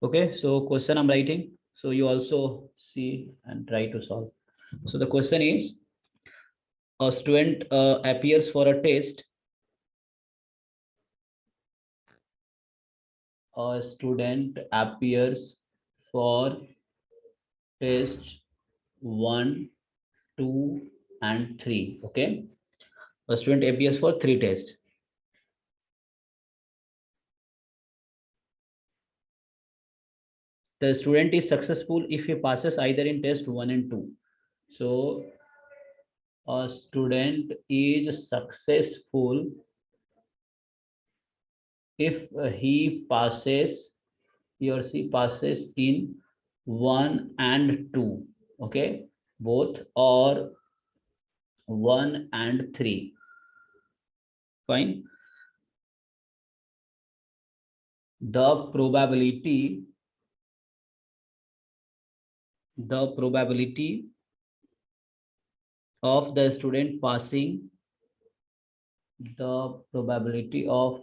Okay, so question I'm writing. So you also see and try to solve. So the question is, a student appears for a test. A student appears for test 1, 2, and 3. Okay, a student appears for 3 tests. The student is successful if he passes either in test 1 and 2. So a student is successful if he or she passes in 1 and 2. Okay, both or 1 and 3. Fine. The probability of the student passing the probability of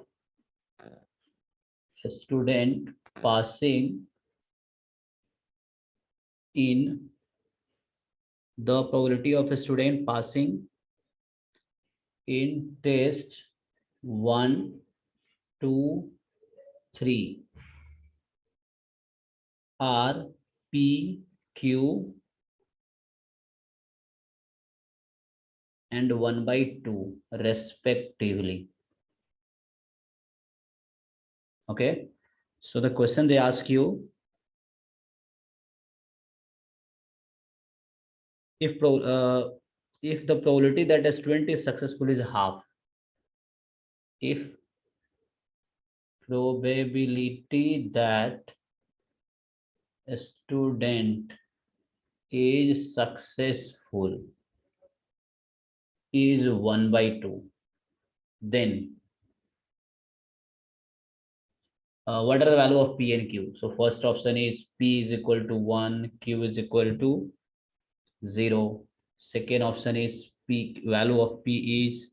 a student passing in the probability of a student passing in test 1, 2, 3 are P, Q, and 1 by 2 respectively. Okay, so the question they ask you, if the probability that a student is successful is half, if probability that a student is successful is 1 by 2, then what are the value of P and Q? So first option is P is equal to 1, Q is equal to 0. Second option is P, value of P is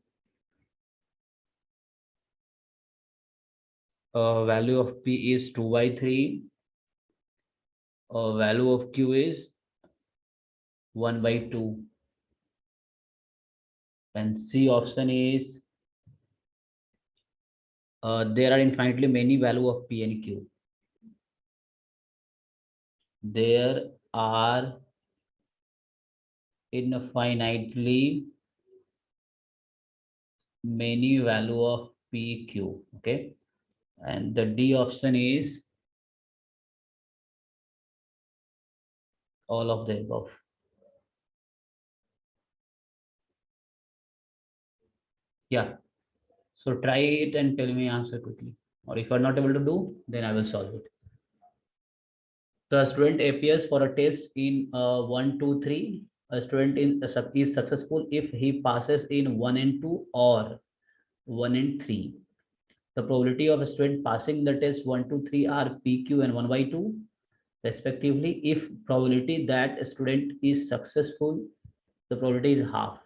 value of P is 2 by 3. Value of Q is 1 by 2. And C option is there are infinitely many value of P and Q. There are infinitely many value of P, Q. Okay. And the D option is all of the above. Yeah. So try it and tell me answer quickly. Or if you are not able to do, then I will solve it. The student appears for a test in 1, 2, 3. A student is successful if he passes in 1 and 2 or 1 and 3. The probability of a student passing the test 1, 2, 3 are PQ and 1 by 2 respectively. If probability that a student is successful, the probability is half,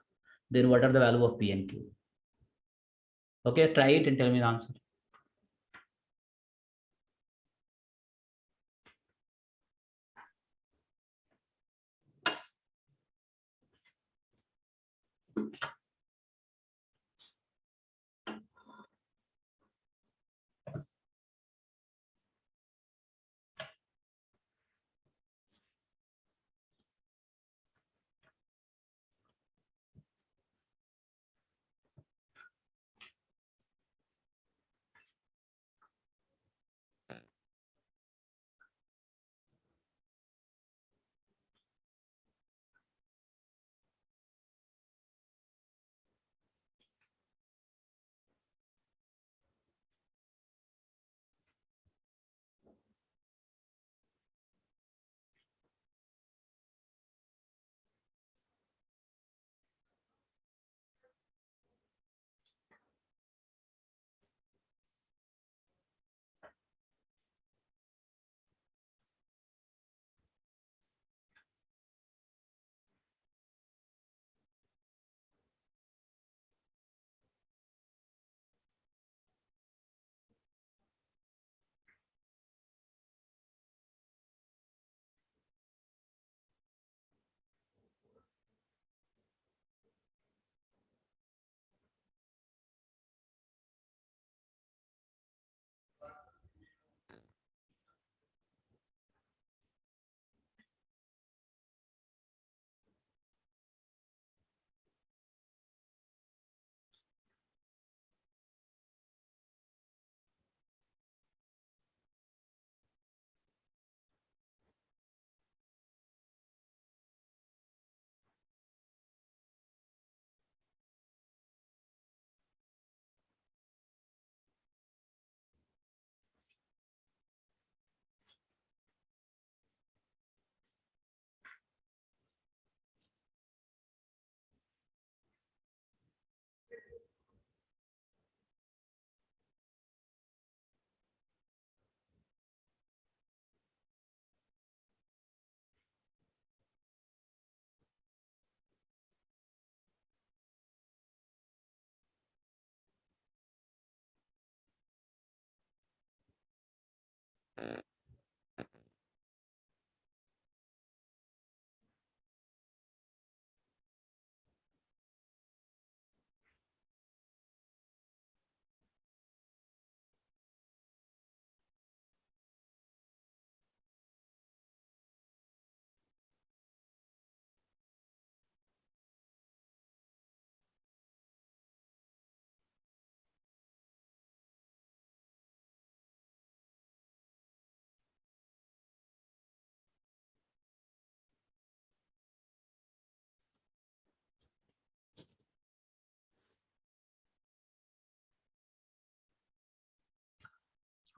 then what are the value of P and Q? Okay, try it and tell me the answer.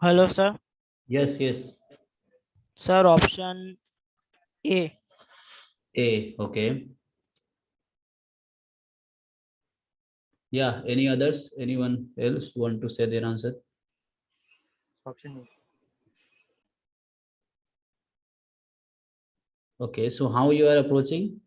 Hello, sir. Yes, yes. Sir, option A. A. Okay. Yeah. Any others? Anyone else want to say their answer? Option A. Okay. So how you are approaching?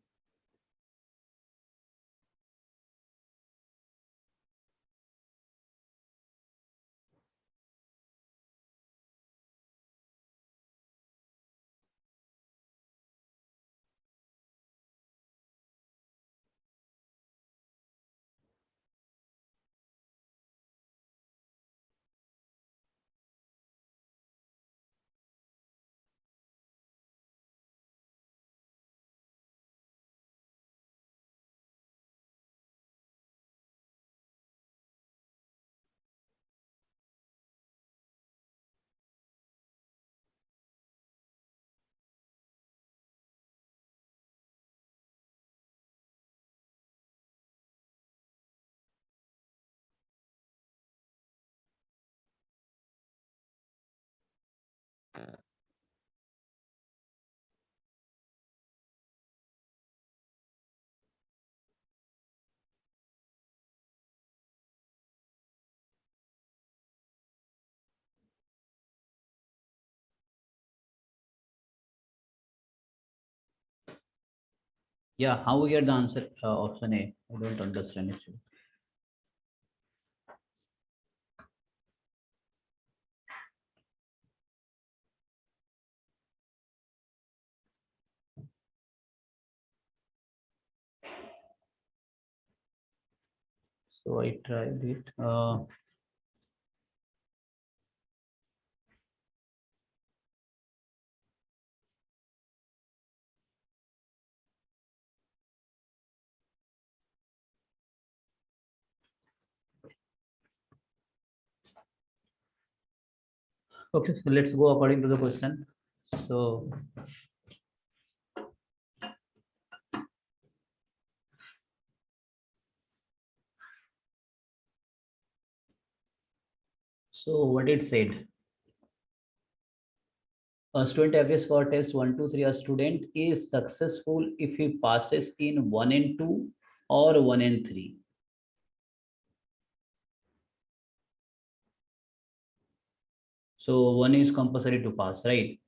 Yeah. How we get the answer? Option A. I don't understand actually. So I tried it. Okay. So let's go according to the question. So what it said. A student appears for test 1, 2, 3. A student is successful if he passes in 1 and 2 or 1 and 3. So 1 is compulsory to pass, right?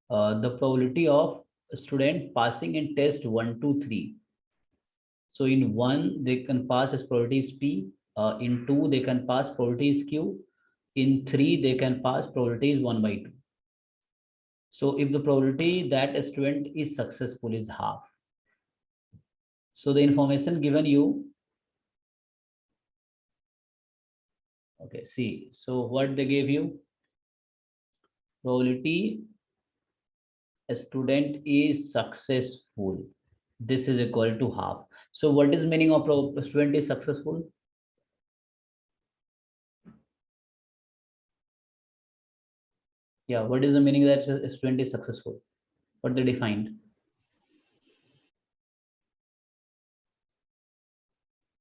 The probability of a student passing in test 1, 2, 3. So in 1, they can pass as probability is P. In 2, they can pass probability is Q. In 3, they can pass probability is 1 by 2. So if the probability that a student is successful is half. So the information given you, okay, see, so what they gave you, probability a student is successful. This is equal to half. So what is meaning of student is successful? Yeah, what is the meaning that a student is successful? What they defined?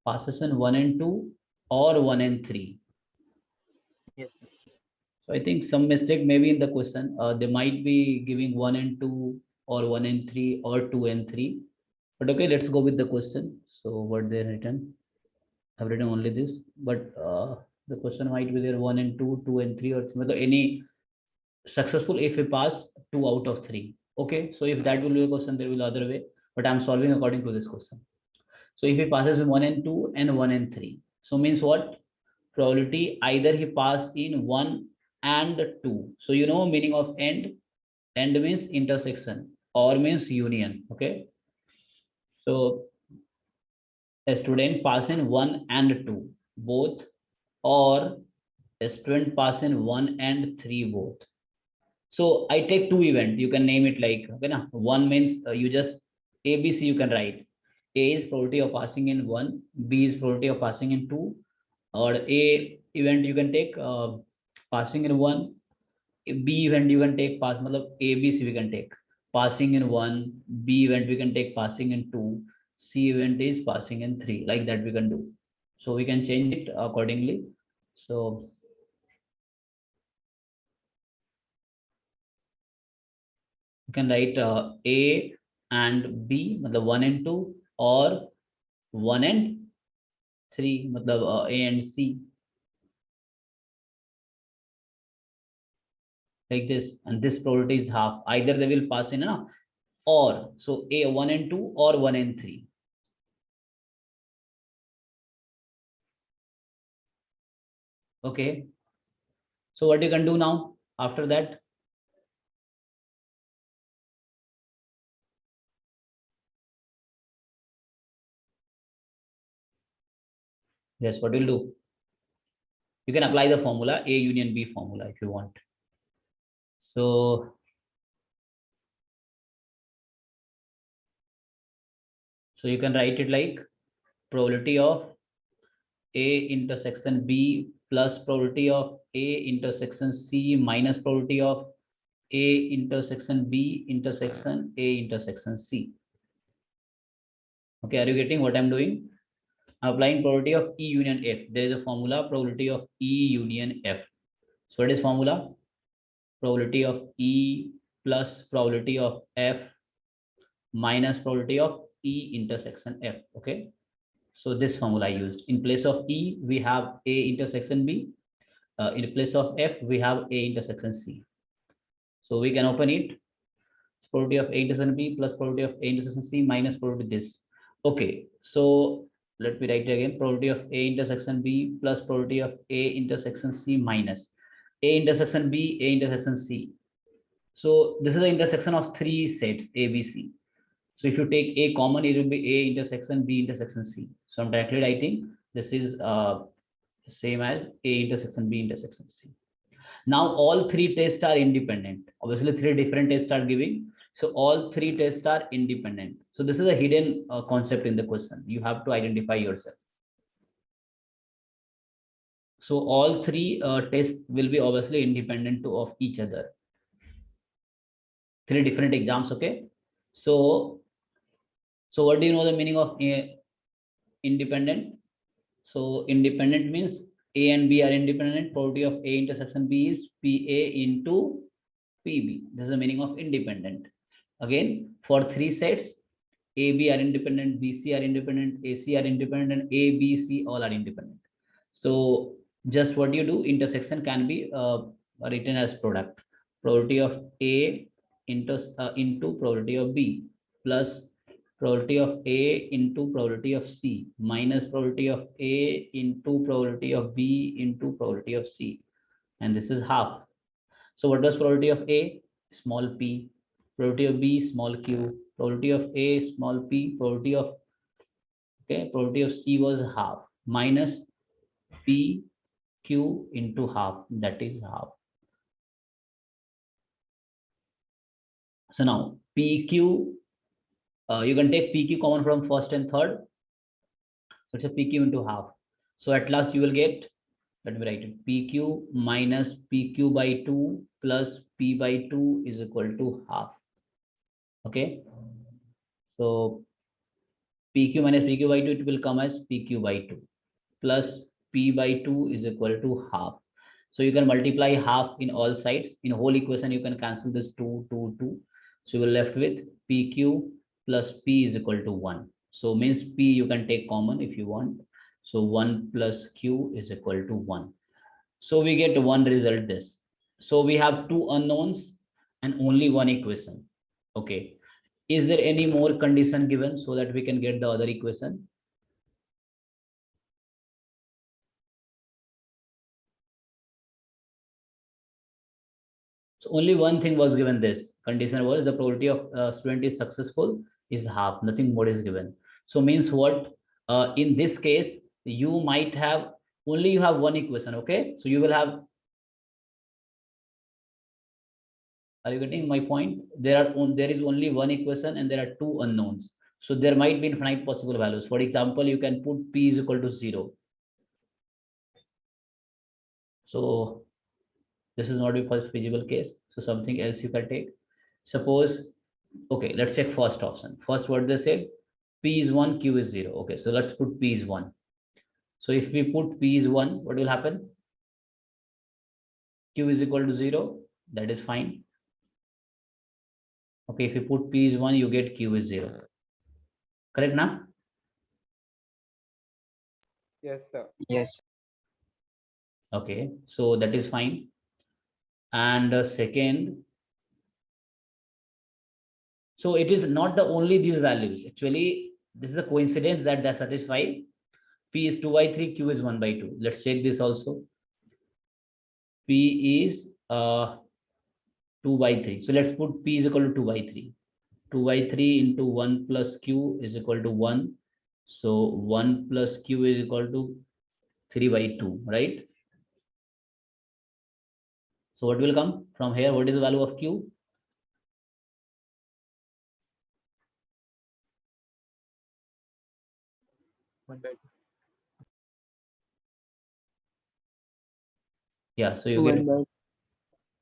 Passes in 1 and 2 or 1 and 3. Yes, sir. So I think some mistake maybe in the question. They might be giving 1 and 2 or 1 and 3 or 2 and 3. But okay, let's go with the question. So what they written? I've written only this, but the question might be there 1 and 2, 2 and 3, or any successful if we pass 2 out of 3. Okay, so if that will be a question, there will be other way, but I'm solving according to this question. So if he passes 1 and 2 and 1 and 3, so means what? Probability either he passed in 1 and 2. So you know meaning of end means intersection, or means union. Okay, so a student pass in 1 and 2 both, or a student pass in 1 and 3 both. So I take two event, you can name it like, okay, na? One means you just ABC you can write. A is probability of passing in 1, B is probability of passing in 2, or A event you can take passing in 1, B event you can take pass, matlab ABC we can take passing in 1, B event we can take passing in 2, C event is passing in 3, like that we can do. So we can change it accordingly. So you can write A and B, matlab 1 and 2, or 1 and 3, matlab A and C, like this. And this probability is half. Either they will pass in, or so A 1 and 2 or 1 and 3. Okay. So what you can do now after that? Yes, what will do? You can apply the formula A union B formula if you want. So you can write it like probability of A intersection B plus probability of A intersection C minus probability of A intersection B intersection A intersection C. Okay, are you getting what I'm doing? Applying probability of E union F. There is a formula, probability of E union F. So what is formula? Probability of E plus probability of F minus probability of E intersection F. Okay. So this formula I used. In place of E, we have A intersection B. In place of F, we have A intersection C. So we can open it. Probability of A intersection B plus probability of A intersection C minus probability this. Okay. So let me write it again. Probability of A intersection B plus probability of A intersection C minus A intersection B, A intersection C. So this is the intersection of three sets A, B, C. So if you take A common, it will be A intersection B intersection C. So I'm directly writing this is same as A intersection B intersection C. Now all three tests are independent. Obviously, three different tests are giving. So all three tests are independent. So this is a hidden concept in the question. You have to identify yourself. So all three tests will be obviously independent of each other. Three different exams. Okay. So what do you know the meaning of independent? So independent means A and B are independent. Probability of A intersection B is PA into PB. This is the meaning of independent. Again, for three sets, AB are independent, BC are independent, AC are independent, and ABC all are independent. So just what you do, intersection can be written as product. Probability of A into probability of B plus probability of A into probability of C minus probability of A into probability of B into probability of C. And this is half. So what does probability of A? Small p. Probability of B, small q. Probability of A, small p. Probability of C was half minus p q into half, that is half. So now pq, you can take pq common from first and third. So it's a pq into half. So at last you will get, let me write it, pq minus pq by 2 plus p by 2 is equal to half. Okay. So pq minus pq by 2, it will come as pq by 2 plus p by 2 is equal to half. So you can multiply half in all sides. In whole equation, you can cancel this 2, 2, 2. So you will left with pq plus p is equal to 1. So means p you can take common if you want. So 1 plus q is equal to 1. So we get one result this. So we have two unknowns and only one equation. Okay. Is there any more condition given so that we can get the other equation? So only one thing was given. This condition was the probability of student is successful is half, nothing more is given. So means what? In this case, you might have only you have one equation. Okay. So you will have, are you getting my point? There is only one equation and there are two unknowns. So there might be infinite possible values. For example, you can put p is equal to 0. So this is not a feasible case. So something else you can take. Suppose, okay, let's check first option. First, what they said, p is 1, q is 0. Okay, so let's put p is 1. So if we put p is 1, what will happen? Q is equal to 0. That is fine. Okay, if you put p is 1, you get q is 0. Correct now? Yes, sir. Yes. Okay, so that is fine. And second, so it is not the only these values. Actually, this is a coincidence that they satisfy. P is 2 by 3, Q is 1 by 2. Let's check this also. P is 2 by 3. So let's put P is equal to 2 by 3. 2 by 3 into 1 plus Q is equal to 1. So 1 plus Q is equal to 3 by 2, right? So what will come from here? What is the value of Q? One by two. Yeah, so you get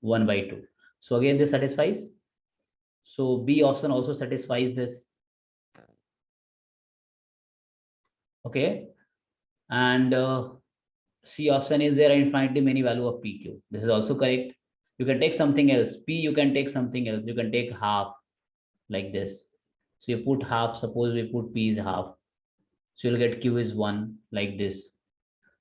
1 by 2. So again, this satisfies. So B option also satisfies this. Okay. And C option is there are infinitely many value of PQ. This is also correct. You can take something else. P, you can take something else. You can take half like this. So you put half, suppose we put P is half. So you'll get Q is 1 like this.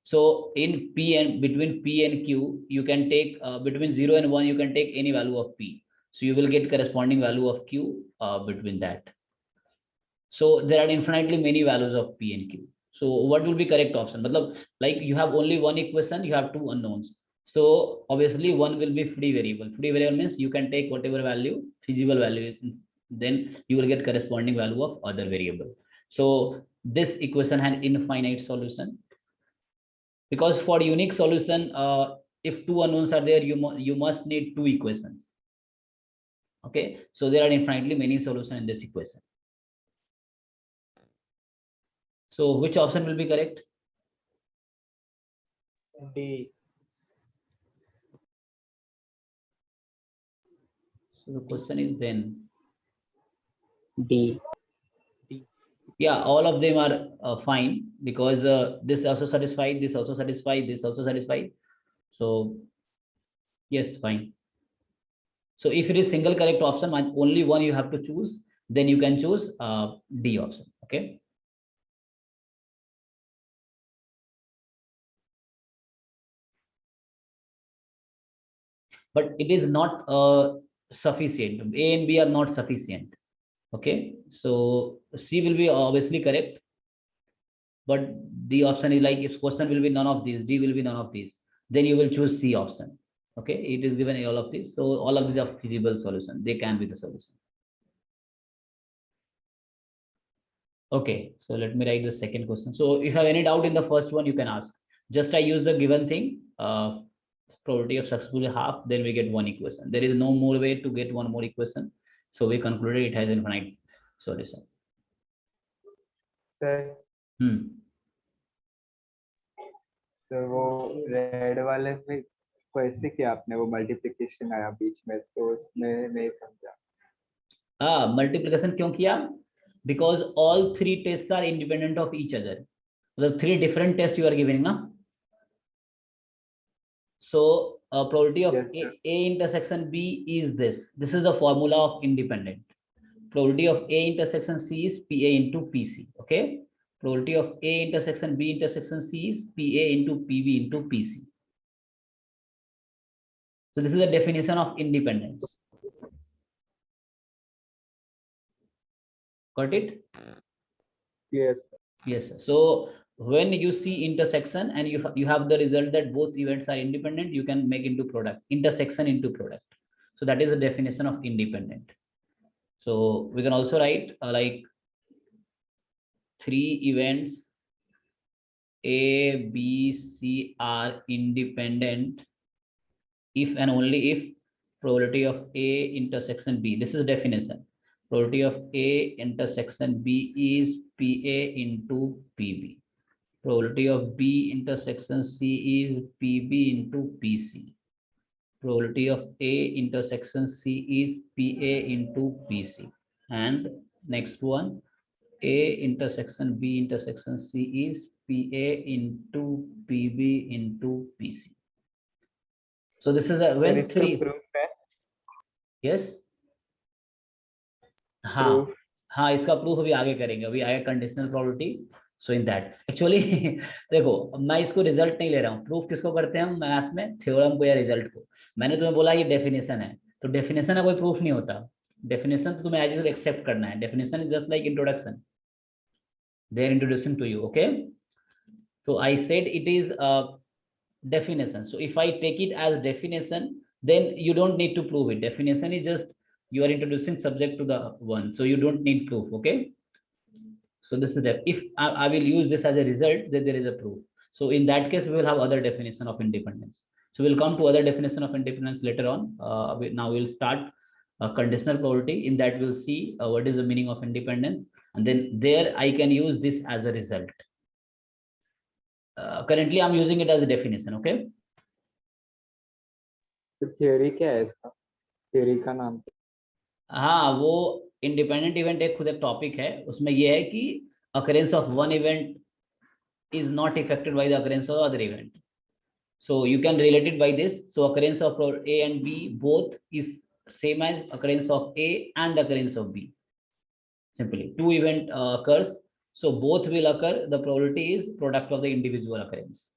So in P and between P and Q, you can take between 0 and 1, you can take any value of P. So you will get corresponding value of Q between that. So there are infinitely many values of P and Q. So what will be correct option? Matlab, like you have only one equation, you have two unknowns. So obviously one will be free variable. Free variable means you can take whatever value, feasible value, then you will get corresponding value of other variable. So this equation has infinite solution. Because for unique solution, if two unknowns are there, you must need two equations. Okay, so there are infinitely many solutions in this equation. So which option will be correct? D. So the question is then, D. yeah, all of them are fine because this also satisfied, this also satisfied, this also satisfied. So yes, fine. So if it is single correct option, only one you have to choose, then you can choose D option. Okay. But it is not sufficient. A and B are not sufficient. Okay. So C will be obviously correct. But the option is like if question will be none of these, D will be none of these, then you will choose C option. Okay, it is given all of these, so all of these are feasible solution. They can be the solution. Okay, so let me write the second question. So if you have any doubt in the first one, you can ask. Just I use the given thing, probability of successfully half, then we get one equation. There is no more way to get one more equation. So we concluded it has infinite solution. Sir sir वो red वाले में कैसे किया आपने, वो multiplication आया बीच में तो उसमें नहीं समझा. मल्टीप्लिकेशन क्यों किया? Because all three tests are independent of each other. The three different tests you are giving now. So probability of Yes, sir. A intersection B is this. This is the formula of independent. Probability of A intersection C is PA into PC. Okay. Probability of A intersection B intersection C is PA into PB into PC. So this is a definition of independence. Got it? Yes. Yes, sir. So when you see intersection and you have the result that both events are independent, you can make into product, intersection into product. So that is the definition of independent. So we can also write like three events A, B, C are independent if and only if probability of A intersection B. This is definition. Probability of A intersection B is PA into PB. Probability of B intersection C is PB into PC. Probability of A intersection C is PA into PC. And next one, A intersection B intersection C is PA into PB into PC. So this is a Sir, when इसका three. proof है? Yes. हाँ Proof. हाँ, इसका proof अभी आगे करेंगे, अभी आगे conditional probability. So in that actually देखो, मैं इसको रिजल्ट नहीं ले रहा हूँ. प्रूफ किसको करते हैं हम मैथ में? थ्योरम को या रिजल्ट को. मैंने तुम्हें बोला ये डेफिनेशन है, तो डेफिनेशन का कोई प्रूफ नहीं होता. डेफिनेशन तो तुम्हें एज यूजुअल एक्सेप्ट करना है. Definition is just like introduction, they are introducing to you. Okay, so I said it is a definition. So if I take it as definition, then you don't need to prove it. Definition is just you are introducing subject to the one, so you don't need proof. Okay, so this is that. If I will use this as a result, then there is a proof. So in that case, we will have other definition of independence. So we'll come to other definition of independence later on. Now we'll start conditional probability. In that we'll see what is the meaning of independence, and then there I can use this as a result. Currently I'm using it as a definition. Okay, तो theory क्या है इसका? Theory का नाम क्या? हाँ, वो independent event एक खुद एक टॉपिक है. उसमें ये है कि occurrence of one event is not affected by the occurrence of other event. So you can relate it by this. So occurrence of A and B both is same as occurrence of A and occurrence of B. Simply two event occurs, so both will occur. The probability is product of the individual occurrence.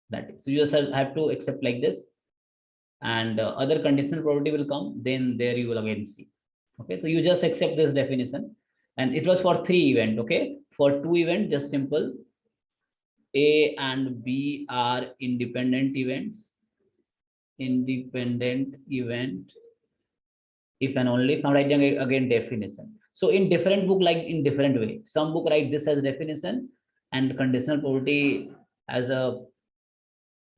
That is, so you just have to accept like this, and other conditional probability will come. Then there you will again see. Okay, so you just accept this definition, and it was for three event. Okay, for two event, just simple. A and B are independent events. Independent event if and only if. Now writing again definition. So in different book, like in different way. Some book write this as definition and conditional probability as a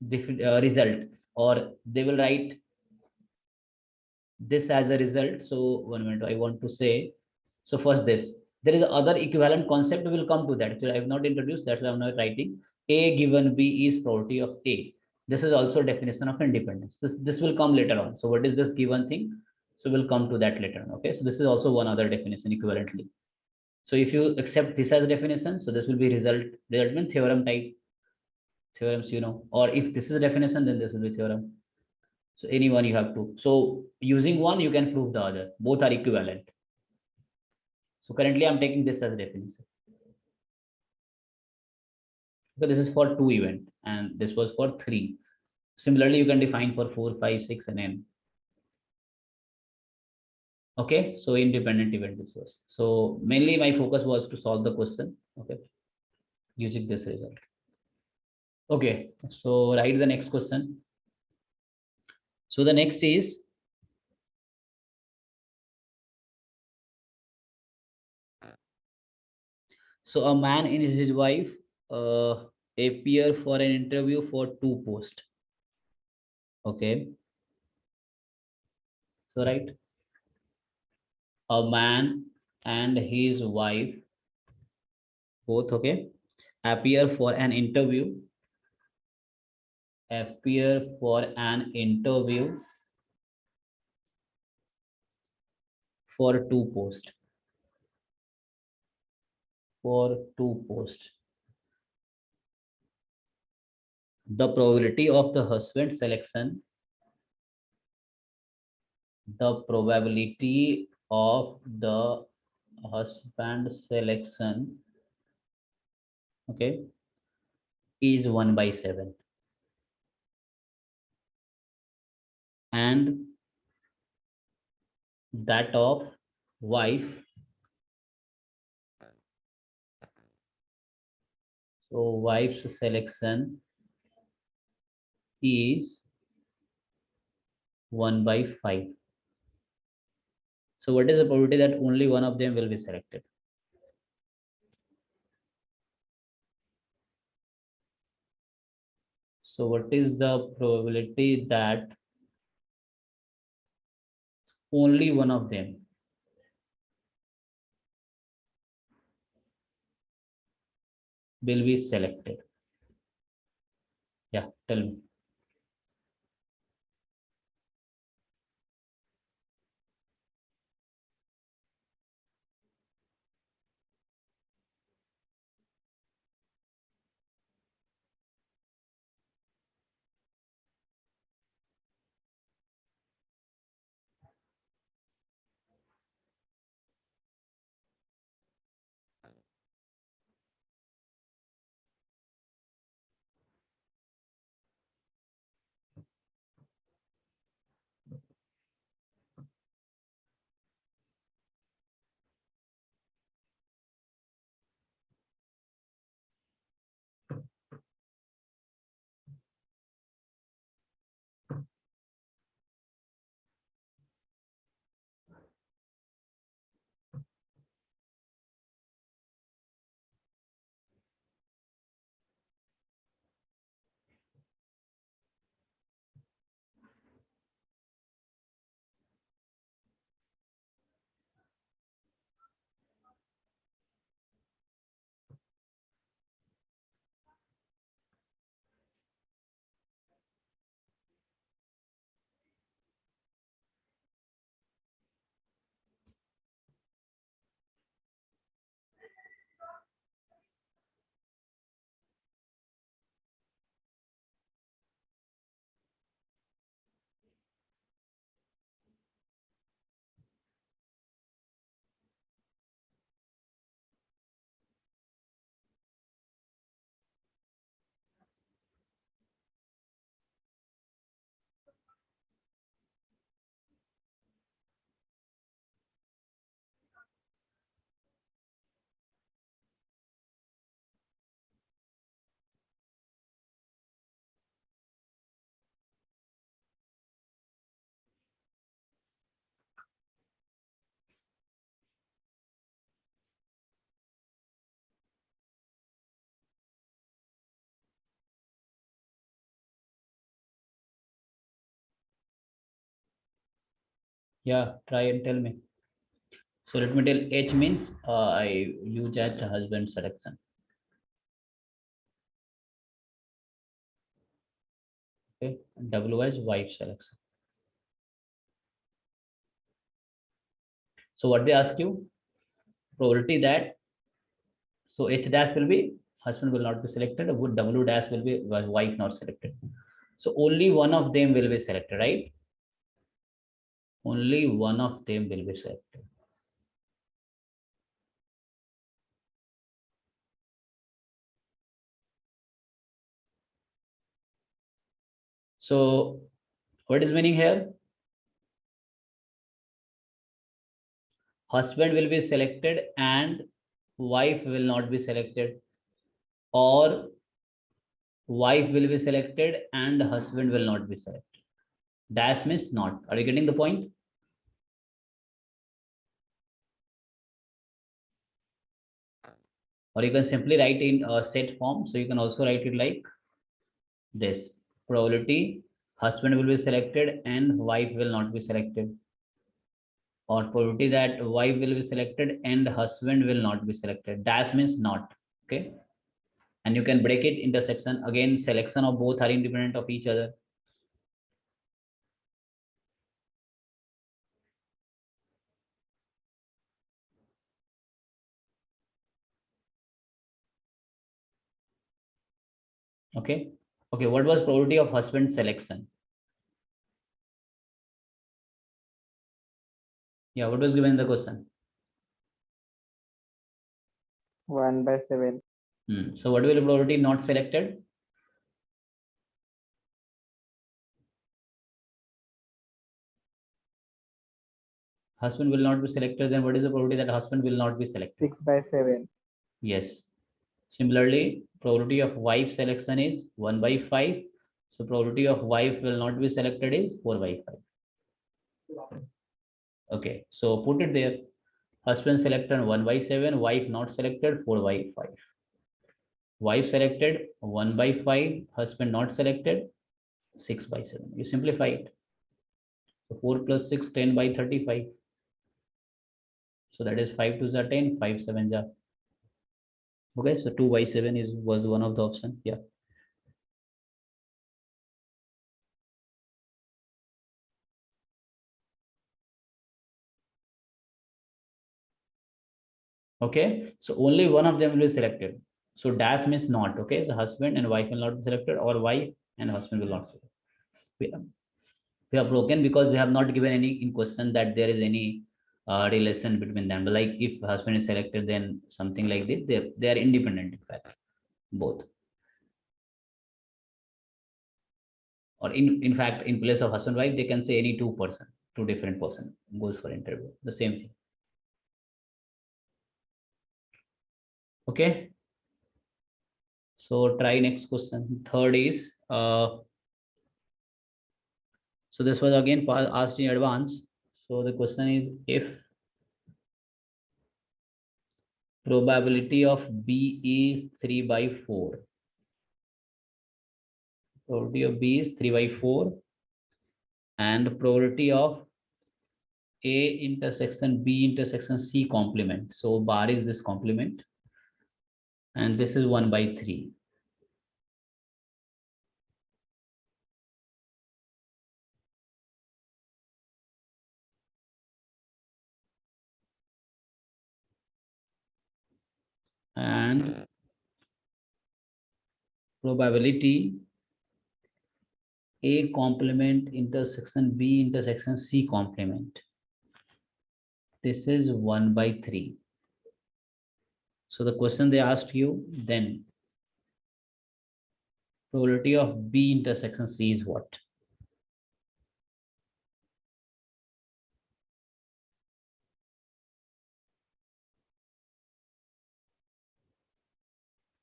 result, or they will write this as a result. So 1 minute, I want to say. So first this, there is other equivalent concept. We will come to that. So I have not introduced, that's why I'm not writing. A given B is probability of A. This is also definition of independence. This will come later on. So what is this given thing? So we'll come to that later on. Okay, so this is also one other definition equivalently. So if you accept this as definition, so this will be result means theorem type theorems, you know, or if this is a definition, then this will be theorem. So any one you have to. So using one, you can prove the other. Both are equivalent. So currently I'm taking this as definition. So this is for two event and this was for three. Similarly, you can define for 4, 5, 6 and n. Okay, so independent event this was. So mainly my focus was to solve the question. Okay, using this result. Okay, so write the next question. So the next is so a man and his wife appear for an interview for two posts. Okay, so right, a man and his wife both, okay, appear for an interview for two posts. The probability of the husband selection, okay, is 1/7. that of wife. So wife's selection is 1/5. So what is the probability that only one of them will be selected? So what is the probability that only one of them will be selected? Yeah, tell me. Yeah, try and tell me. So let me tell, H means I use at husband selection. Okay, W as wife selection. So what they ask you, probability that, so H dash will be husband will not be selected, W dash will be wife not selected. So only one of them will be selected, right? Only one of them will be selected. So what is meaning here? Husband will be selected and wife will not be selected, or wife will be selected and husband will not be selected. Dash means not. Are you getting the point? Or you can simply write in a set form. So you can also write it like this: probability husband will be selected and wife will not be selected, or probability that wife will be selected and husband will not be selected. Dash means not. Okay, and you can break it into section. Again, selection of both are independent of each other. Okay, okay, what was probability of husband selection? Yeah, what was given in the question? 1/7. So what will be probability not selected? husband will not be selected, then what is the probability that husband will not be selected? 6/7. Yes. Similarly, probability of wife selection is 1/5. So probability of wife will not be selected is 4/5. Okay, so put it there. Husband selected 1/7, wife not selected 4/5. Wife selected 1/5, husband not selected 6/7. You simplify it. So 4 plus 6, 10/35. So that is 5 2s are 10, 5 7s are. Okay, so 2/7 was one of the option. Yeah. Okay, so only one of them will be selected. So dash means not. Okay, so husband and wife will not be selected, or wife and husband will not be selected. We are broken because they have not given any in question that there is any relation between them. But like if husband is selected, then something like this, they are independent in fact, both. Or in fact, in place of husband wife, they can say any two different person goes for interview. The same thing. Okay. So try next question. Third is so this was again asked in advance. So the question is, if probability of B is 3/4, probability of B is 3/4, and probability of A intersection B intersection C complement. So bar is this complement, and this is 1/3. And probability A complement intersection B intersection C complement. This is 1/3. So the question they asked you, then probability of B intersection C is what?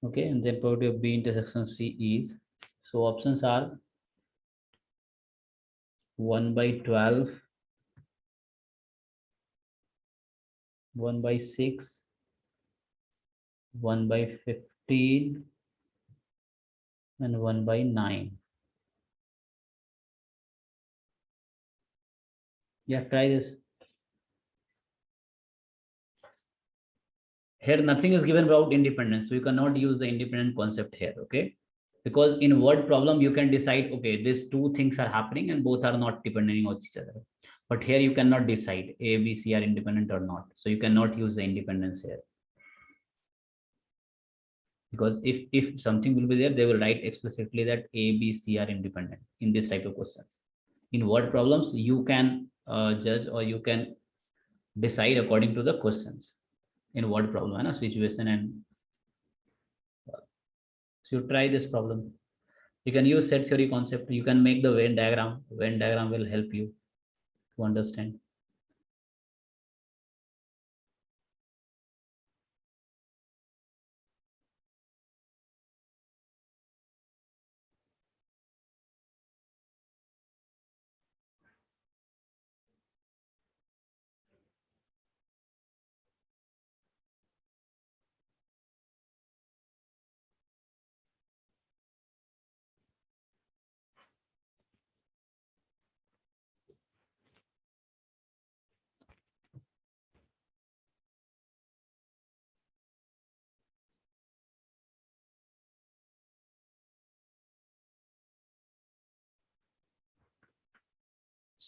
Okay, and then probability of B intersection C is, so options are 1/12, 1/6, 1/15, and 1/9. Yeah, try this. Here nothing is given about independence, so you cannot use the independent concept here. Okay, because in word problem you can decide, okay, these two things are happening and both are not depending on each other. But here you cannot decide A, B, C are independent or not, so you cannot use the independence here. Because if something will be there, they will write explicitly that A, B, C are independent in this type of questions. In word problems, you can judge or you can decide according to the questions. In word problem, and situation, and so you try this problem. You can use set theory concept. You can make the Venn diagram. Venn diagram will help you to understand.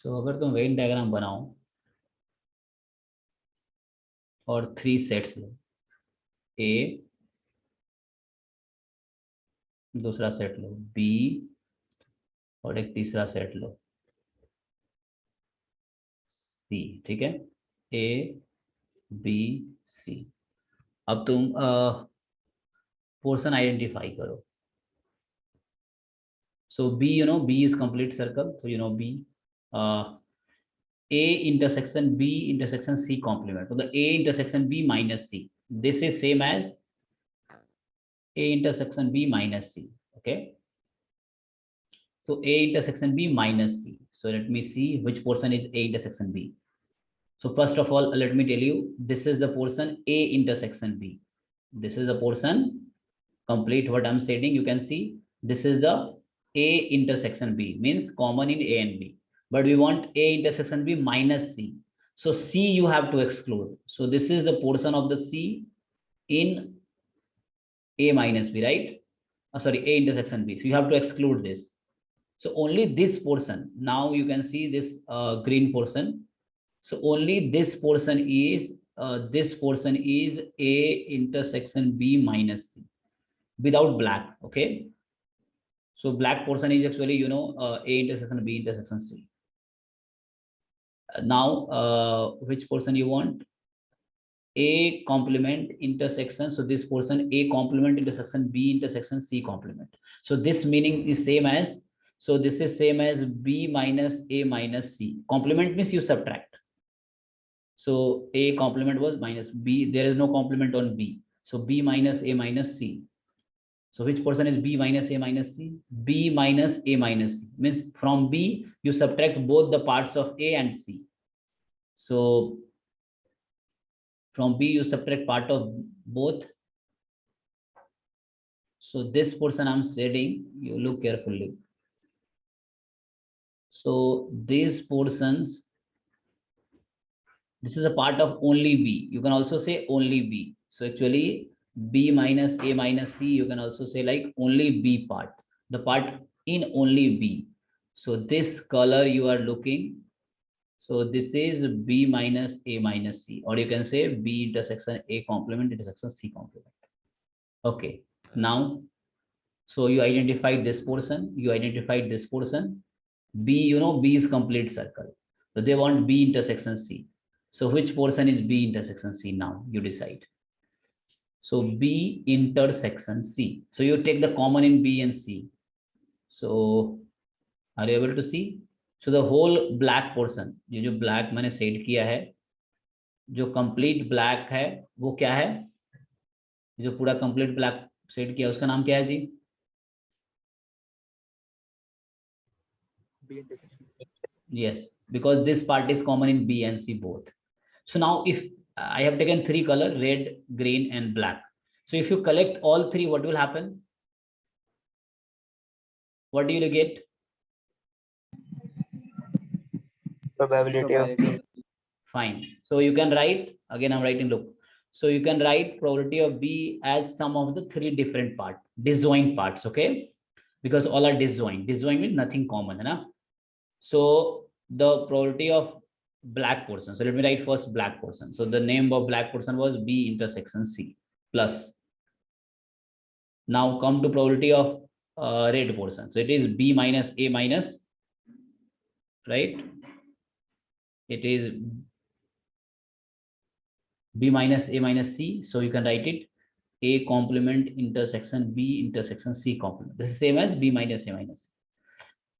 So अगर तुम Venn diagram बनाओ और 3 sets लो, ए, दूसरा set लो B, और एक तीसरा set लो सी, ठीक है, ए बी सी. अब तुम पोर्शन आइडेंटिफाई करो. So B, B is complete circle. So B. A intersection B intersection C complement. So the A intersection B minus C. This is same as A intersection B minus C. Okay. So A intersection B minus C. So let me see which portion is A intersection B. So first of all, let me tell you, this is the portion A intersection B. This is the portion complete what I'm saying. You can see this is the A intersection B, means common in A and B. But we want A intersection B minus C. So C you have to exclude. So this is the portion of the C in A minus B, right? Sorry, A intersection B. So you have to exclude this. So only this portion. Now you can see this green portion. So only this portion is A intersection B minus C without black. Okay. So black portion is actually, A intersection B intersection C. Now, which portion you want? A complement intersection. So this portion A complement intersection B intersection C complement. So this meaning is same as, so this is same as B minus A minus C. Complement means you subtract. So A complement was minus B. There is no complement on B. So B minus A minus C. So which portion is B minus A minus C? B minus A minus C means from B you subtract both the parts of A and C. So from B you subtract part of both. So this portion I'm shading, you look carefully. So these portions, this is a part of only B. You can also say only B. So actually B minus A minus C, you can also say like only B part, the part in only B. So this color you are looking, so this is B minus A minus C, or you can say B intersection A complement intersection C complement. Okay, now, so you identified this portion, you identified this portion. B, B is complete circle. So they want B intersection C. So which portion is B intersection C now? You decide. So B intersection C. So you take the common in B and C. So are you able to see? So the whole black portion, ये जो black मैंने shade किया है, जो complete black है, वो क्या है? जो पूरा complete black shade किया, उसका नाम क्या है जी? B intersection. Yes, because this part is common in B and C both. So now if I have taken three color, red, green and black. So if you collect all three, what will happen? What do you get? Probability of B. Fine. So you can write, again I'm writing, look. So you can write probability of B as some of the three different parts, disjoint parts, okay? Because all are disjoint. Disjoint means nothing common, na? So the probability of black portion. So let me write first black portion. So the name of black portion was B intersection C plus. Now come to probability of red portion. So it is B minus A minus, right? It is B minus A minus C. So you can write it A complement intersection B intersection C complement. This is same as B minus A minus C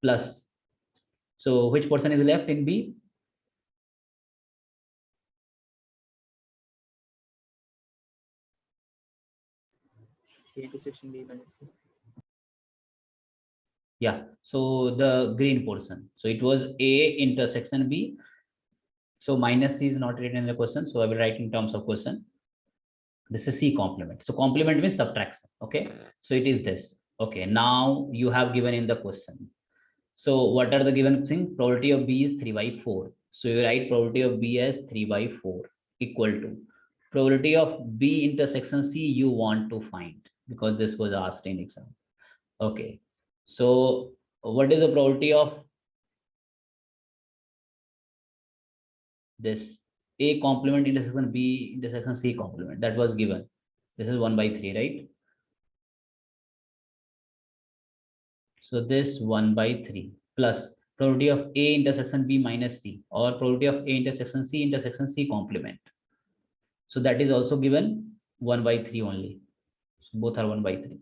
plus. So which portion is left in B? A intersection B minus C. Yeah. So the green portion. So it was A intersection B. So minus C is not written in the question. So I will write in terms of question. This is C complement. So complement means subtraction. Okay. So it is this. Okay. Now you have given in the question. So what are the given thing? Probability of B is 3/4. So you write probability of B as 3/4 equal to probability of B intersection C you want to find, because this was asked in exam. Okay. So what is the probability of this A complement intersection B intersection C complement? That was given. This is 1/3, right? So this 1/3 plus probability of A intersection B minus C, or probability of A intersection C complement. So that is also given 1/3 only. So both are 1/3.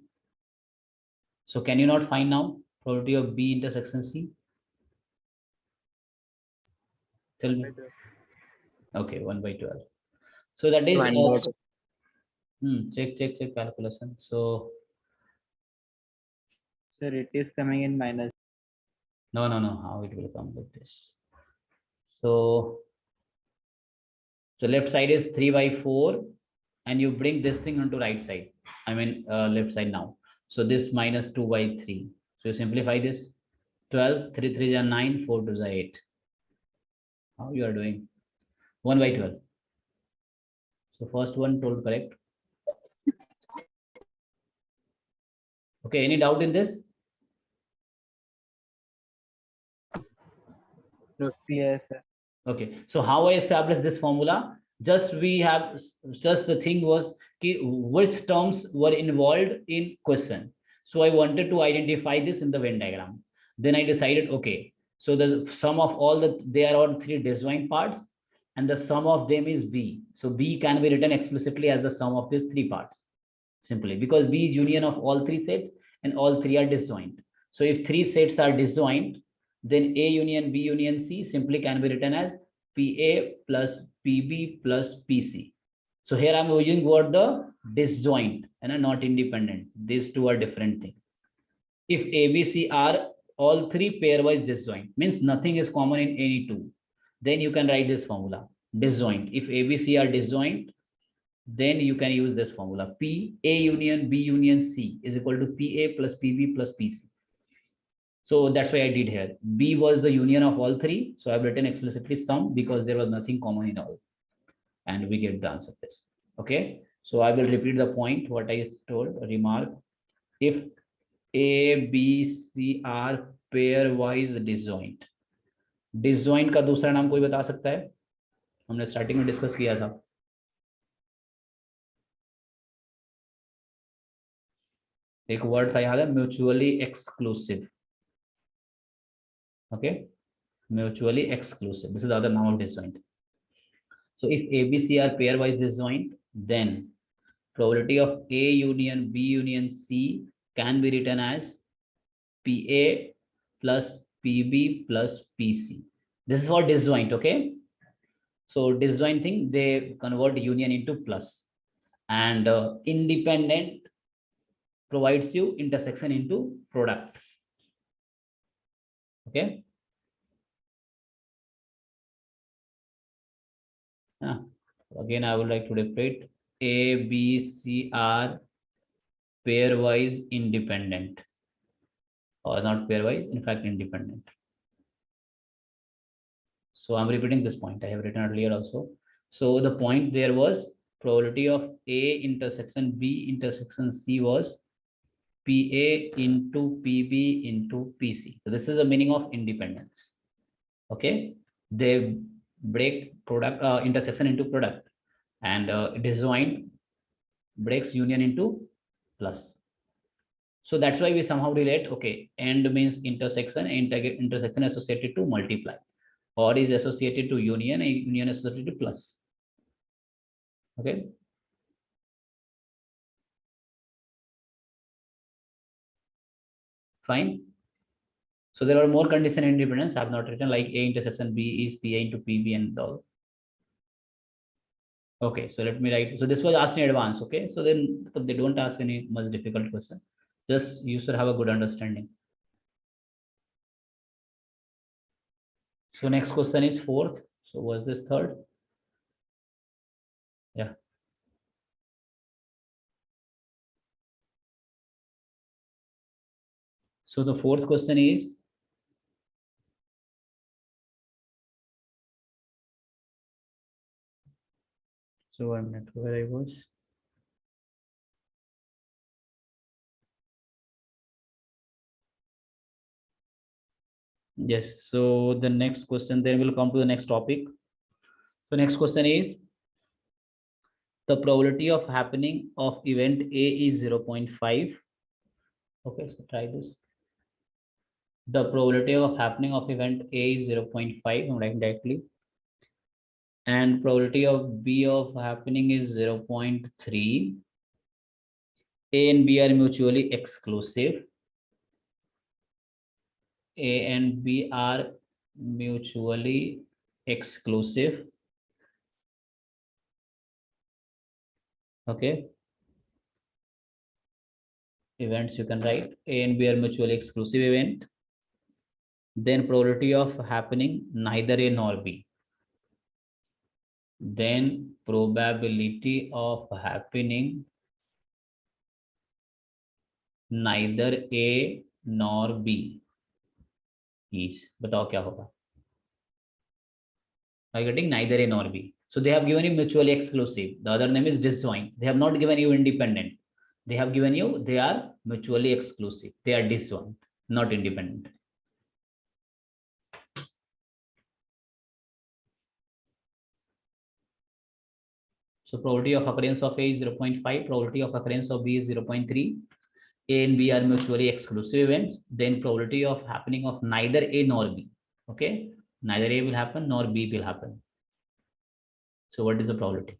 So can you not find now probability of B intersection C? Tell me. Okay, 1 by 12. So that is check calculation. So Sir, it is coming in minus. no, how it will come with this. So left side is 3 by 4, and you bring this thing onto right side. I mean left side now. So this minus 2 by 3. So you simplify this. 12, 3 3 are 9, 4 2 are 8. How you are doing? 1 by 12. So first one told correct. Okay, any doubt in this? No, yes, sir. Okay, so how I established this formula? Just the thing was which terms were involved in question. So I wanted to identify this in the Venn diagram. Then I decided, okay, so the sum of they are all three disjoint parts, and the sum of them is B. So B can be written explicitly as the sum of these three parts, simply because B is union of all three sets, and all three are disjoint. So if three sets are disjoint, then A union B union C simply can be written as PA plus PB plus PC. So here I'm using word the disjoint and not independent. These two are different things. If ABC are all three pairwise disjoint, means nothing is common in any two, then you can write this formula disjoint. If ABC are disjoint, then you can use this formula. P A union B union C is equal to PA plus PB plus PC. So that's why I did here. B was the union of all three. So I've written explicitly sum because there was nothing common in all. And we get the answer this. Okay. So I will repeat the point what I told. Remark. If A, B, C are pairwise disjoint. Disjoint का दूसरा नाम कोई बता सकता है? हमने starting में discuss किया था. एक वर्ड था याद है, mutually exclusive. Okay, mutually exclusive. This is the other name of disjoint. So if ABC are pairwise disjoint, then probability of A union B union C can be written as PA plus PB plus PC. This is for disjoint. Okay, so disjoint thing, they convert union into plus, and independent provides you intersection into product. Okay. Again, I would like to repeat: A, B, C are pairwise independent, or not pairwise, in fact, independent. So I'm repeating this point. I have written earlier also. So the point there was probability of A intersection B intersection C was PA into PB into PC. So this is the meaning of independence. Okay, they break product intersection into product, and disjoint breaks union into plus. So that's why we somehow relate. Okay, and means intersection, intersection associated to multiply, or is associated to union, and union associated to plus. Okay. Fine. So there are more condition independence. I have not written, like A intersection B is PA into PB and all. Okay, so let me write. So this was asked in advance. Okay, so then they don't ask any much difficult question. Just you should have a good understanding. So next question is fourth. So was this third? Yeah. So the fourth question is, so I'm not where I was. Yes, so the next question, then we'll come to the next topic. So next question is, the probability of happening of event A is 0.5. Okay, so try this. The probability of happening of event A is 0.5, I'm writing directly. And probability of B of happening is 0.3. A and B are mutually exclusive. A and B are mutually exclusive. Okay. Events you can write A and B are mutually exclusive event. Then probability of happening neither A nor B. Then probability of happening neither A nor B is. बताओ क्या होगा? Are you getting neither A nor B? So they have given you mutually exclusive. The other name is disjoint. They have not given you independent. They have given you they are mutually exclusive. They are disjoint, not independent. So probability of occurrence of A is 0.5. Probability of occurrence of B is 0.3. A and B are mutually exclusive events. Then probability of happening of neither A nor B. Okay, neither A will happen nor B will happen. So what is the probability?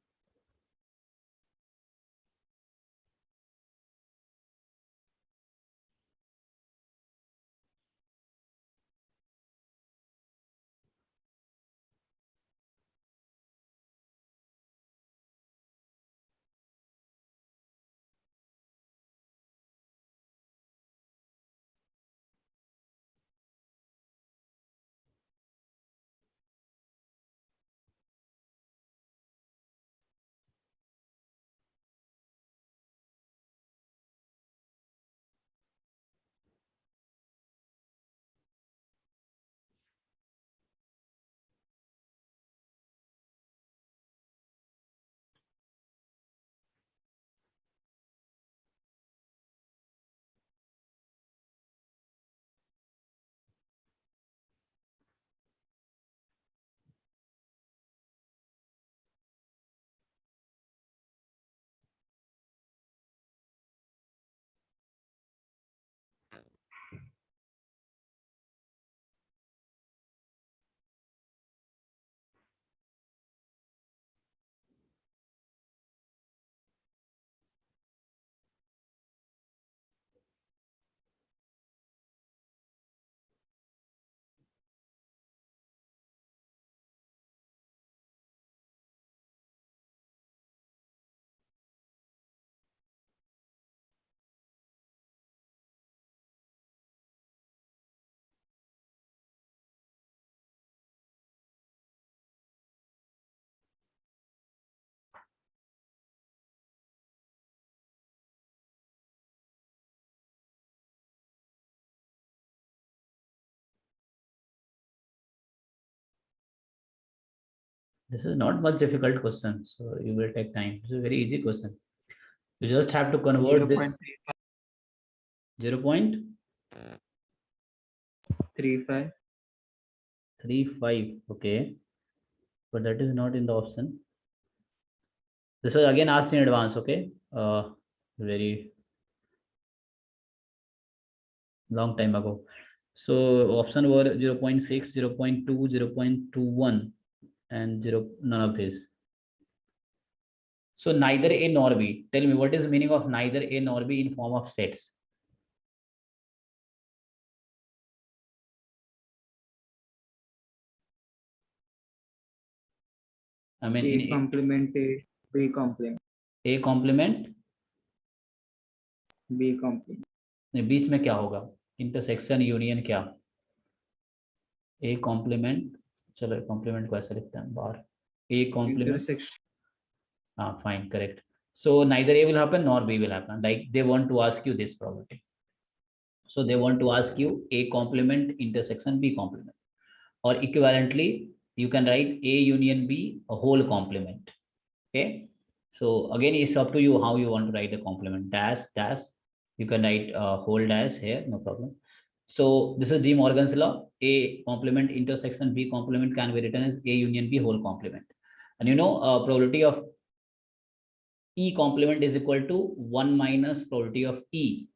This is not much difficult question, so you will take time. This is a very easy question. You just have to convert this 0.35. 0.35. Okay, but that is not in the option. This was again asked in advance. Okay, very long time ago. So option were 0.6, 0.2, 0.21, and none of this. So neither A nor B. Tell me what is the meaning of neither A nor B in form of sets? I mean, A in complement A, B complement, A complement, B complement. बीच में क्या होगा? Intersection union क्या? A complement, चलो complement को ऐसे लिखते हैं बाहर. A complement. Intersection. Fine, correct. So neither A will happen nor B will happen. Like they want to ask you this probability. So they want to ask you A complement intersection B complement, or equivalently you can write A union B a whole complement. Okay. So again, it's up to you how you want to write the complement. Dash dash. You can write whole dash here, no problem. So this is De Morgan's law. A complement intersection B complement can be written as A union B whole complement. And you know, probability of E complement is equal to 1 minus probability of E.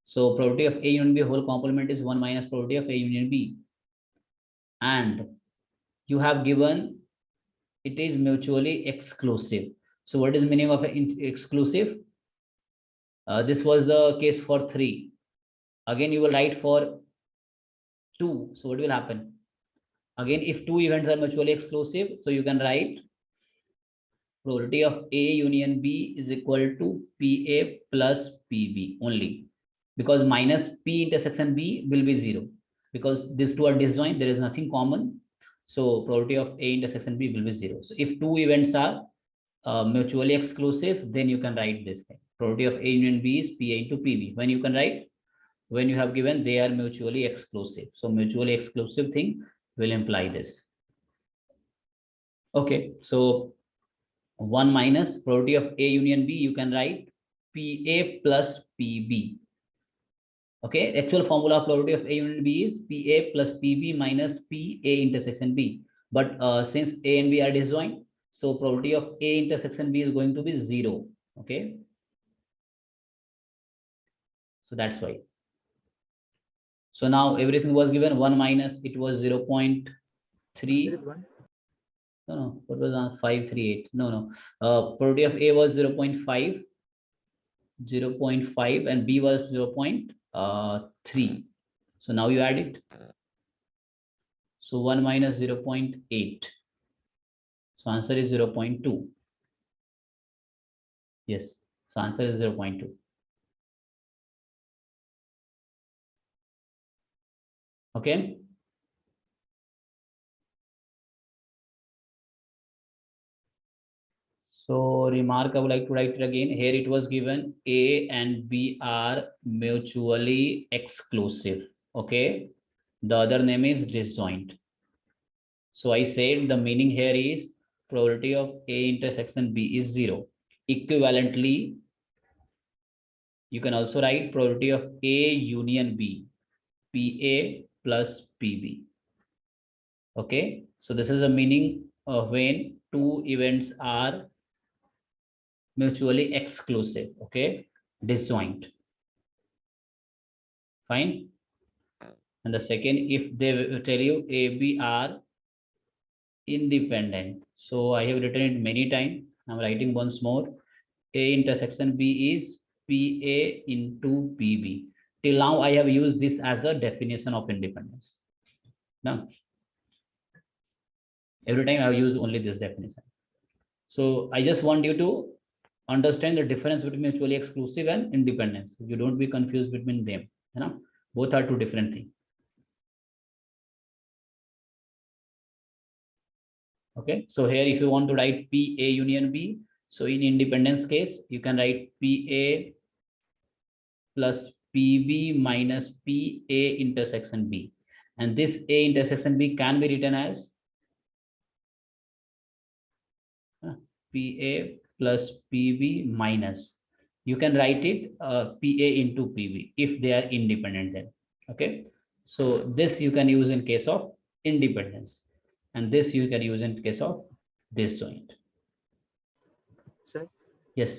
So probability of A union B whole complement is 1 minus probability of A union B. And you have given it is mutually exclusive. So what is meaning of exclusive? This was the case for 3. Again, you will write for 2. So what will happen? Again, if two events are mutually exclusive, so you can write probability of A union B is equal to PA plus PB only, because minus P intersection B will be 0, because these two are disjoint, there is nothing common. So probability of A intersection B will be 0. So if two events are mutually exclusive, then you can write this thing. Probability of A union B is PA into PB. When you can write, when you have given they are mutually exclusive. So mutually exclusive thing will imply this. Okay, so 1 minus probability of A union B, you can write PA plus PB. Okay, actual formula of probability of A union B is PA plus PB minus PA intersection B. But since A and B are disjoint, so probability of A intersection B is going to be 0. Okay, so that's why. So now everything was given 1 minus, it was 0.3. No, what was on 538? No. Probability of A was 0.5, 0.5, and B was 0.3. So now you add it. So 1 minus 0.8. So answer is 0.2. Yes, so answer is 0.2. Okay. So remark, I would like to write it again. Here it was given A and B are mutually exclusive. Okay. The other name is disjoint. So I said the meaning here is probability of A intersection B is 0. Equivalently, you can also write probability of A union B, PA plus PB. Okay. So this is the meaning of when two events are mutually exclusive. Okay. Disjoint. Fine. And the second, if they tell you A, B are independent. So I have written it many times. I'm writing once more. A intersection B is PA into PB. Till now, I have used this as a definition of independence. Now, every time I have used only this definition. So I just want you to understand the difference between mutually exclusive and independence. You don't be confused between them. You know, both are two different things. Okay, so here if you want to write PA union B, so in independence case, you can write PA plus PB minus PA intersection B. And this A intersection B can be written as PA plus PB minus. You can write it PA into PB if they are independent then. Okay, so this you can use in case of independence. And this you can use in case of disjoint. Sir, Yes.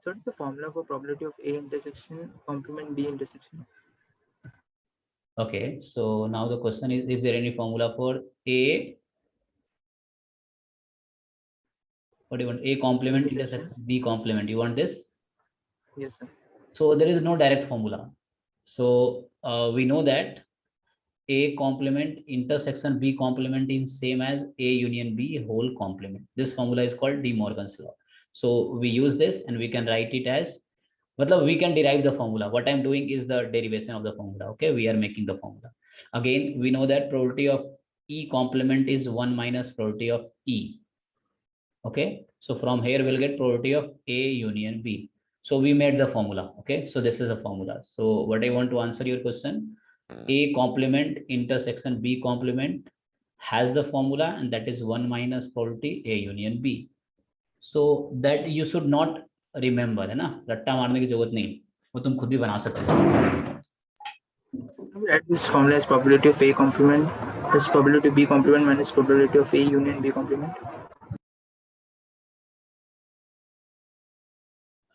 so what is the formula for probability of A intersection complement B intersection? Okay, so now the question is there any formula for A? What do you want? A complement intersection B complement. You want this? Yes, sir. So there is no direct formula. So we know that A complement intersection B complement is same as A union B whole complement. This formula is called De Morgan's law. So we use this and we can write it as, but we can derive the formula. What I'm doing is the derivation of the formula. Okay, we are making the formula. Again, we know that probability of E complement is 1 minus probability of E. Okay, so from here we'll get probability of A union B. So we made the formula. Okay, so this is a formula. So what I want to answer your question, A complement intersection B complement has the formula, and that is 1 minus probability A union B. So that you should not remember, है ना, रट्टा मारने की जरूरत नहीं, वो तुम खुद भी बना सकते हो. Write this formula as probability of A complement plus probability of B complement minus probability of A union B complement.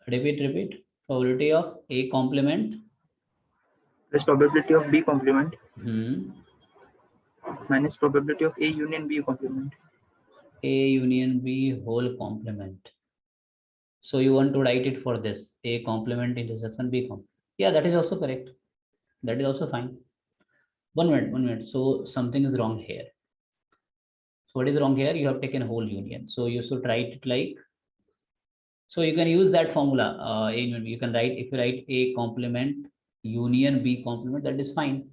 Repeat. Probability of A complement Plus probability of B complement hmm, minus probability of A union B complement. A union B whole complement. So you want to write it for this A complement intersection B complement. Yeah, that is also correct. That is also fine. One minute. So something is wrong here. So what is wrong here? You have taken whole union. So you should write it like, so you can use that formula. A union B. You can write, if you write A complement union B complement, that is fine.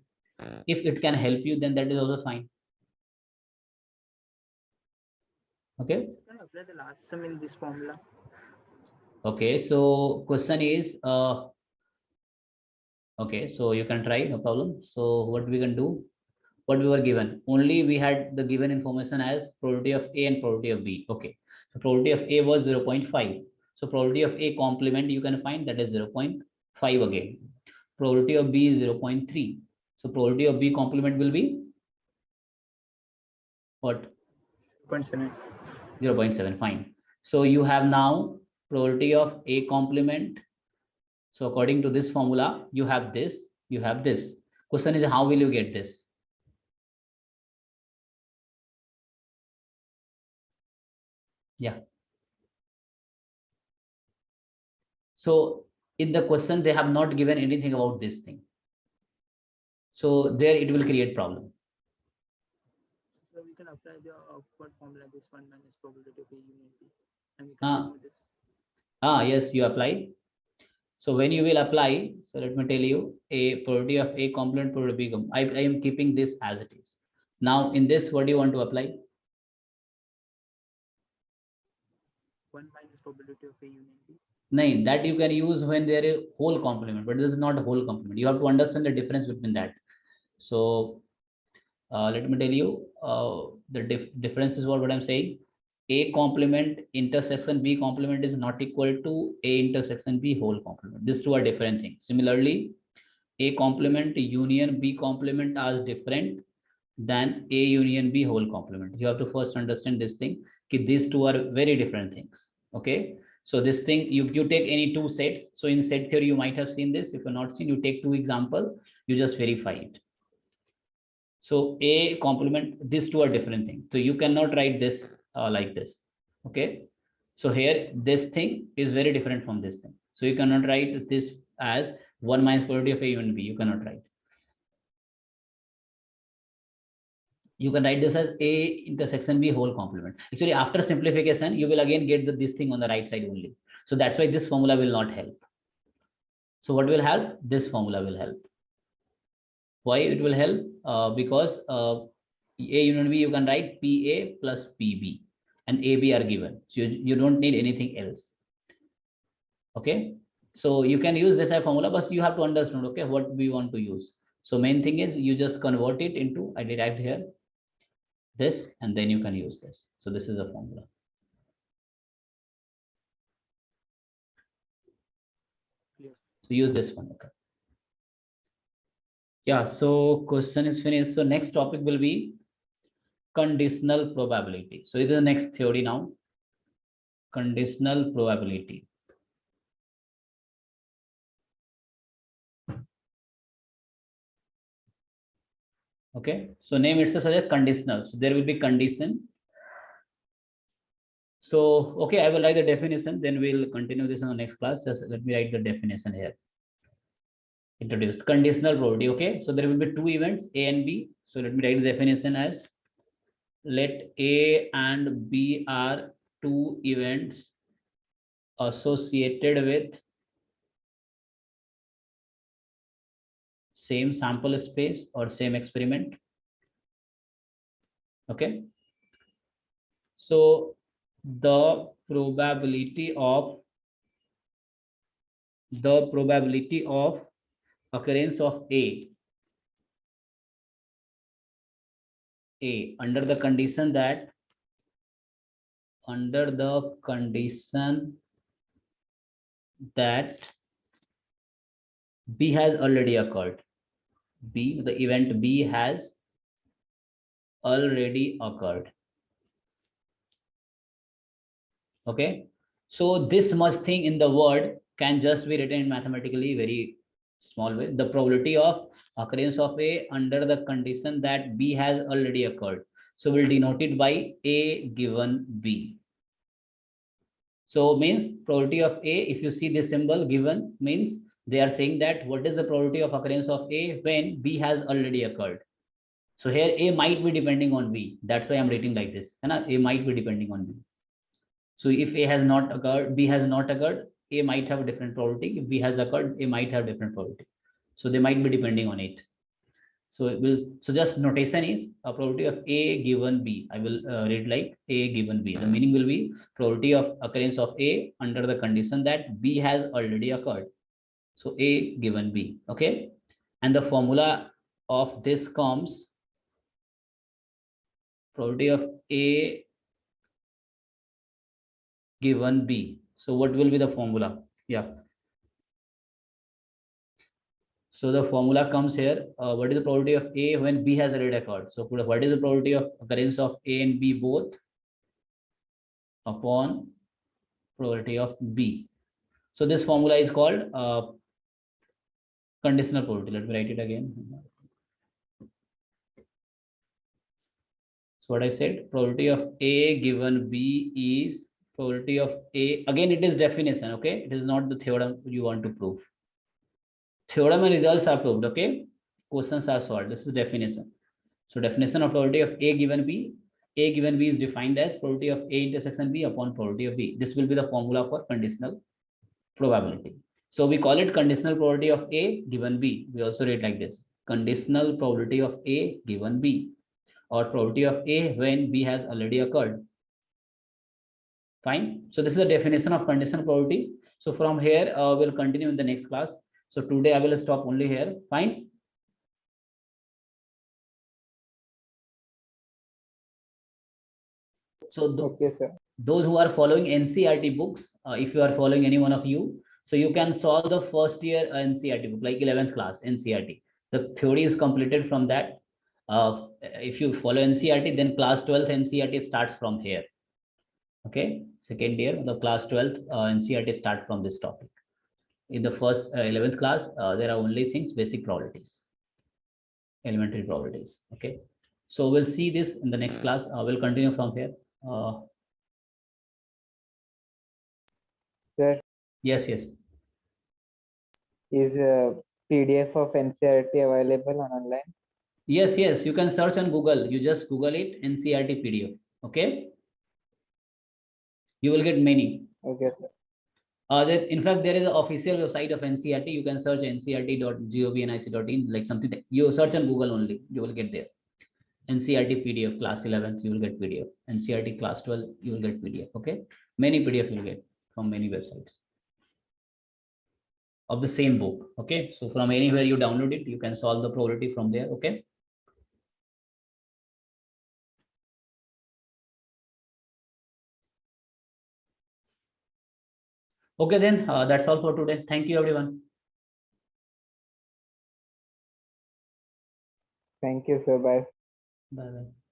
If it can help you, then that is also fine. Okay. Can I apply the last sum in this formula? Okay. So question is, okay. So you can try, no problem. So what we can do? What we were given, only we had the given information as probability of A and probability of B. Okay, so probability of A was 0.5. So probability of A complement you can find, that is 0.5 again. Probability of B is 0.3. So probability of B complement will be what? 0.7. 0.7. Fine. So you have now probability of A complement. So according to this formula, you have this, you have this. Question is, how will you get this? Yeah. So in the question, they have not given anything about this thing. So there it will create problem. So we can apply the upward formula, this one minus probability of A union B, and we can remove this. Yes, you apply. So when you will apply, so let me tell you, a probability of A complement probability of B complement. I am keeping this as it is. Now in this, what do you want to apply? 1 minus probability of A union B. No, that you can use when there is whole complement, but this is not a whole complement. You have to understand the difference between that. So let me tell you, the difference is what I'm saying. A complement intersection B complement is not equal to A intersection B whole complement. These two are different things. Similarly, A complement union B complement are different than A union B whole complement. You have to first understand this thing. These two are very different things. Okay. So this thing, you take any two sets. So in set theory, you might have seen this. If you're not seen, you take two examples, you just verify it. So A complement, these two are different things. So you cannot write this like this. Okay. So here, this thing is very different from this thing. So you cannot write this as 1 minus probability of A union B. You cannot write. You can write this as A intersection B whole complement. Actually, after simplification, you will again get this thing on the right side only. So that's why this formula will not help. So what will help? This formula will help. Why it will help? Because A union B, you can write PA plus PB and AB are given. So you don't need anything else. Okay. So you can use this as formula, but you have to understand, okay, what we want to use. So main thing is you just convert it into, I derived here, this, and then you can use this. So this is the formula. So use this one. Okay. Yeah. So question is finished. So next topic will be conditional probability. So this is the next theory now. Conditional probability. Okay. So name itself suggests conditional. So there will be condition. So, okay, I will write the definition, then we'll continue this in the next class. Just let me write the definition here. Introduce conditional probability. Okay, so there will be two events, A and B. So let me write the definition as, let A and B are two events associated with same sample space or same experiment. Okay. So the probability of occurrence of A under the condition that B has already occurred. The event B has already occurred. Okay. So this much thing in the word can just be written mathematically very small way. The probability of occurrence of A under the condition that B has already occurred. So we'll denote it by A given B. So means probability of A, if you see this symbol given, means they are saying that what is the probability of occurrence of A when B has already occurred. So here A might be depending on B. That's why I'm writing like this. And A might be depending on B. So if A has not occurred, B has not occurred, A might have a different probability. If B has occurred, A might have different probability. So they might be depending on it. So it will, so just notation is a probability of A given B. I will read like A given B. The meaning will be probability of occurrence of A under the condition that B has already occurred. So A given B. Okay. And the formula of this comes probability of A given B. So what will be the formula? Yeah. So the formula comes here. What is the probability of A when B has already occurred? So what is the probability of occurrence of A and B both upon probability of B? So this formula is called conditional probability. Let me write it again. So what I said, probability of A given B is probability of A. Again, it is definition. Okay, it is not the theorem you want to prove. Theorem and results are proved. Okay, questions are solved. This is definition. So definition of probability of A given B. A given B is defined as probability of A intersection B upon probability of B. This will be the formula for conditional probability. So we call it conditional probability of A given B. We also read like this: conditional probability of A given B, or probability of A when B has already occurred. Fine. So this is the definition of conditional probability. So from here, we'll continue in the next class. So today I will stop only here. Fine. So Okay, sir. those who are following NCERT books, if you are following any one of you, so you can solve the first year NCERT book, like 11th class NCERT. The theory is completed from that. If you follow NCERT, then class 12th NCERT starts from here. Okay, second year, the class 12th NCERT start from this topic. In the first 11th class, there are only things basic probabilities, elementary probabilities. Okay, so we'll see this in the next class. We'll continue from here. Sir, Yes, yes. is a PDF of NCERT available on online? Yes, yes, you can search on Google. You just Google it, NCERT PDF. Okay. You will get many. Okay, sir. In fact, there is an official website of NCERT. You can search ncert.gov.nic.in, like something that you search on Google only. You will get there. NCERT PDF class 11th, you will get PDF. NCERT class 12, you will get PDF. Okay. Many PDF you will get from many websites of the same book. Okay. So from anywhere you download it, you can solve the probability from there. Okay. Okay, then that's all for today. Thank you, everyone. Thank you, sir. Bye. Bye bye.